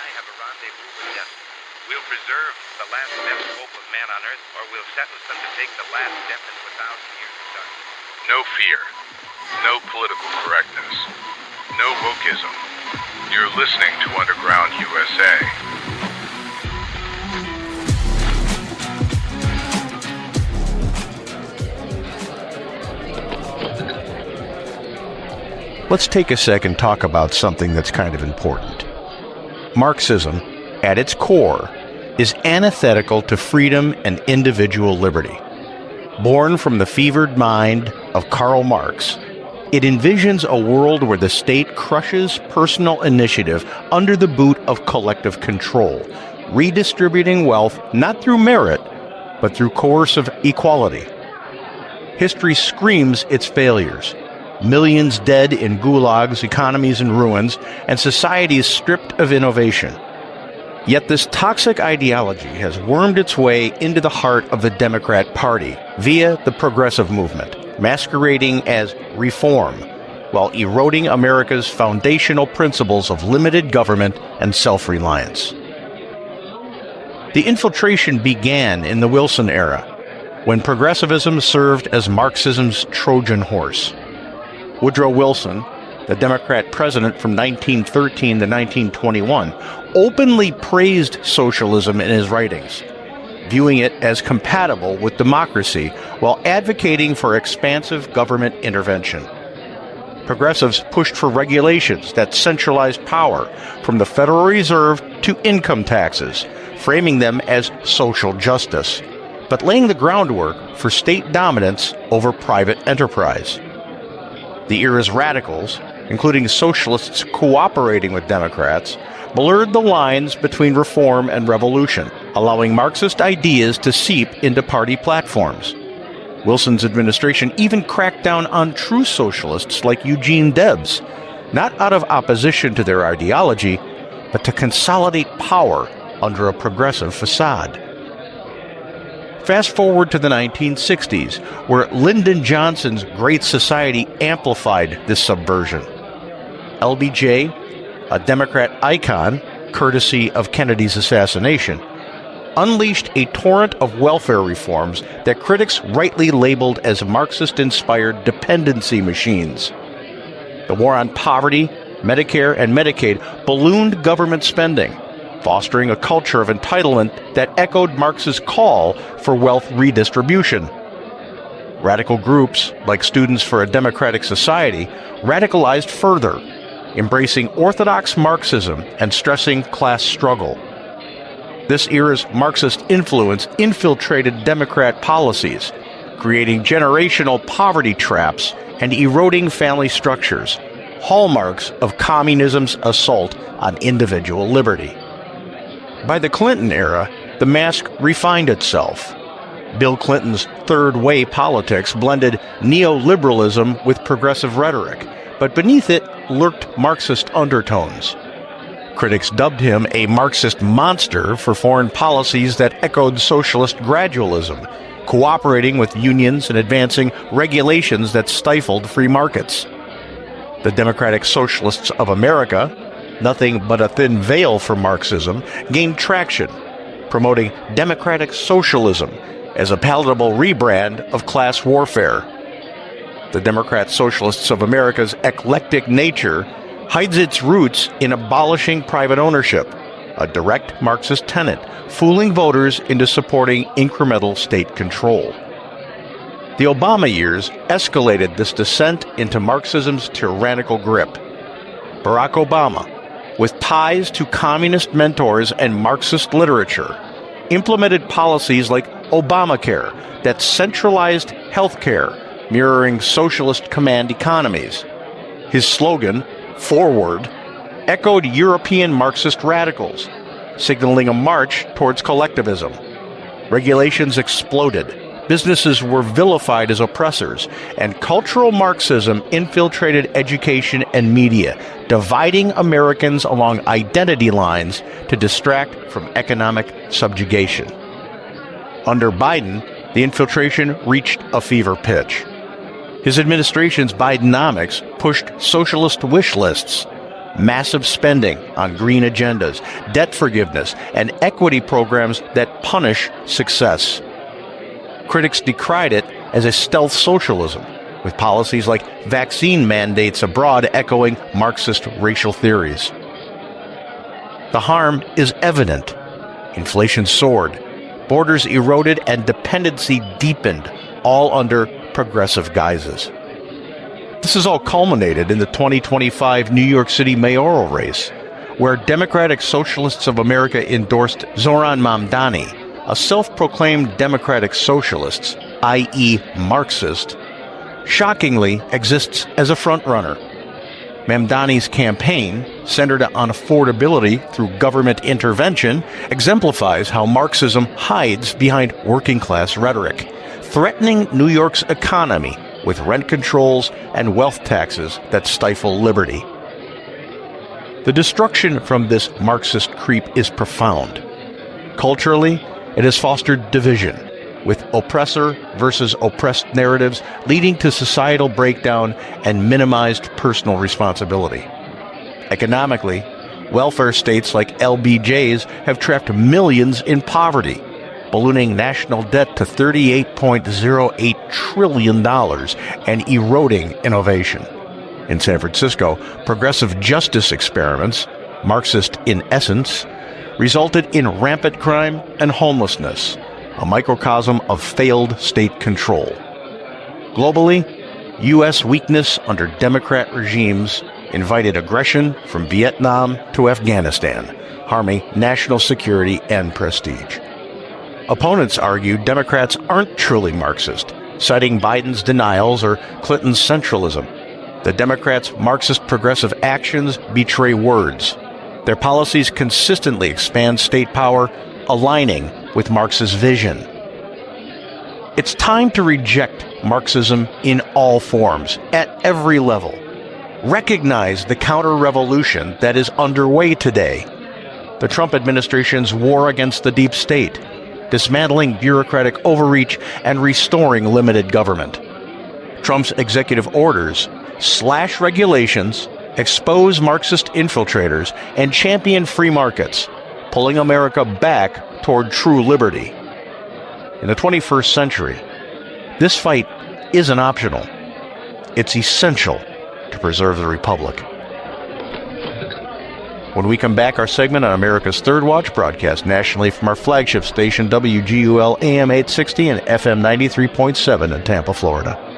I have a rendezvous with death. We'll preserve the last best hope of man on earth, or we'll sentence them to take the last step into 1,000 years of darkness. No fear. No political correctness. No wokeism. You're listening to Underground USA. Let's take a sec and talk about something that's kind of important. Marxism, at its core, is antithetical to freedom and individual liberty. Born from the fevered mind of Karl Marx, it envisions a world where the state crushes personal initiative under the boot of collective control, redistributing wealth not through merit, but through coercive equality. History screams its failures. Millions dead in gulags, economies in ruins, and societies stripped of innovation. Yet this toxic ideology has wormed its way into the heart of the Democrat Party via the progressive movement, masquerading as reform, while eroding America's foundational principles of limited government and self-reliance. The infiltration began in the Wilson era, when progressivism served as Marxism's Trojan horse. Woodrow Wilson, the Democrat president from 1913 to 1921, openly praised socialism in his writings, viewing it as compatible with democracy while advocating for expansive government intervention. Progressives pushed for regulations that centralized power from the Federal Reserve to income taxes, framing them as social justice, but laying the groundwork for state dominance over private enterprise. The era's radicals, including socialists cooperating with Democrats, blurred the lines between reform and revolution, allowing Marxist ideas to seep into party platforms. Wilson's administration even cracked down on true socialists like Eugene Debs, not out of opposition to their ideology, but to consolidate power under a progressive facade. Fast forward to the 1960s, where Lyndon Johnson's Great Society amplified this subversion. LBJ, a Democrat icon, courtesy of Kennedy's assassination, unleashed a torrent of welfare reforms that critics rightly labeled as Marxist-inspired dependency machines. The war on poverty, Medicare, and Medicaid ballooned government spending, fostering a culture of entitlement that echoed Marx's call for wealth redistribution. Radical groups, like Students for a Democratic Society, radicalized further, embracing orthodox Marxism and stressing class struggle. This era's Marxist influence infiltrated Democrat policies, creating generational poverty traps and eroding family structures, hallmarks of communism's assault on individual liberty. By the Clinton era, the mask refined itself. Bill Clinton's third way politics blended neoliberalism with progressive rhetoric, but beneath it lurked Marxist undertones. Critics dubbed him a Marxist monster for foreign policies that echoed socialist gradualism, cooperating with unions and advancing regulations that stifled free markets. The Democratic Socialists of America, nothing but a thin veil for Marxism, gained traction, promoting democratic socialism as a palatable rebrand of class warfare. The Democrat Socialists of America's eclectic nature hides its roots in abolishing private ownership, a direct Marxist tenet, fooling voters into supporting incremental state control. The Obama years escalated this descent into Marxism's tyrannical grip. Barack Obama, with ties to communist mentors and Marxist literature, implemented policies like Obamacare that centralized health care, mirroring socialist command economies. His slogan, "Forward," echoed European Marxist radicals, signaling a march towards collectivism. Regulations exploded. Businesses were vilified as oppressors, and cultural Marxism infiltrated education and media, dividing Americans along identity lines to distract from economic subjugation. Under Biden, the infiltration reached a fever pitch. His administration's Bidenomics pushed socialist wish lists, massive spending on green agendas, debt forgiveness, and equity programs that punish success. Critics decried it as a stealth socialism, with policies like vaccine mandates abroad echoing Marxist racial theories. The harm is evident. Inflation soared, borders eroded, and dependency deepened, all under progressive guises. This is all culminated in the 2025 New York City mayoral race, where Democratic Socialists of America endorsed Zohran Mamdani, a self-proclaimed democratic socialist, i.e. Marxist, shockingly exists as a frontrunner. Mamdani's campaign, centered on affordability through government intervention, exemplifies how Marxism hides behind working-class rhetoric, threatening New York's economy with rent controls and wealth taxes that stifle liberty. The destruction from this Marxist creep is profound. Culturally, it has fostered division, with oppressor versus oppressed narratives leading to societal breakdown and minimized personal responsibility. Economically, welfare states like LBJ's have trapped millions in poverty, ballooning national debt to $38.08 trillion and eroding innovation. In San Francisco, progressive justice experiments, Marxist in essence, resulted in rampant crime and homelessness, a microcosm of failed state control. Globally, U.S. weakness under Democrat regimes invited aggression from Vietnam to Afghanistan, harming national security and prestige. Opponents argue Democrats aren't truly Marxist, citing Biden's denials or Clinton's centralism. The Democrats' Marxist progressive actions betray words. Their policies consistently expand state power, aligning with Marx's vision. It's time to reject Marxism in all forms, at every level. Recognize the counter-revolution that is underway today. The Trump administration's war against the deep state, dismantling bureaucratic overreach and restoring limited government. Trump's executive orders slash regulations, expose Marxist infiltrators, and champion free markets, pulling America back toward true liberty. In the 21st century, this fight isn't optional. It's essential to preserve the Republic. When we come back, our segment on America's Third Watch, broadcast nationally from our flagship station WGUL AM 860 and FM 93.7 in Tampa, Florida.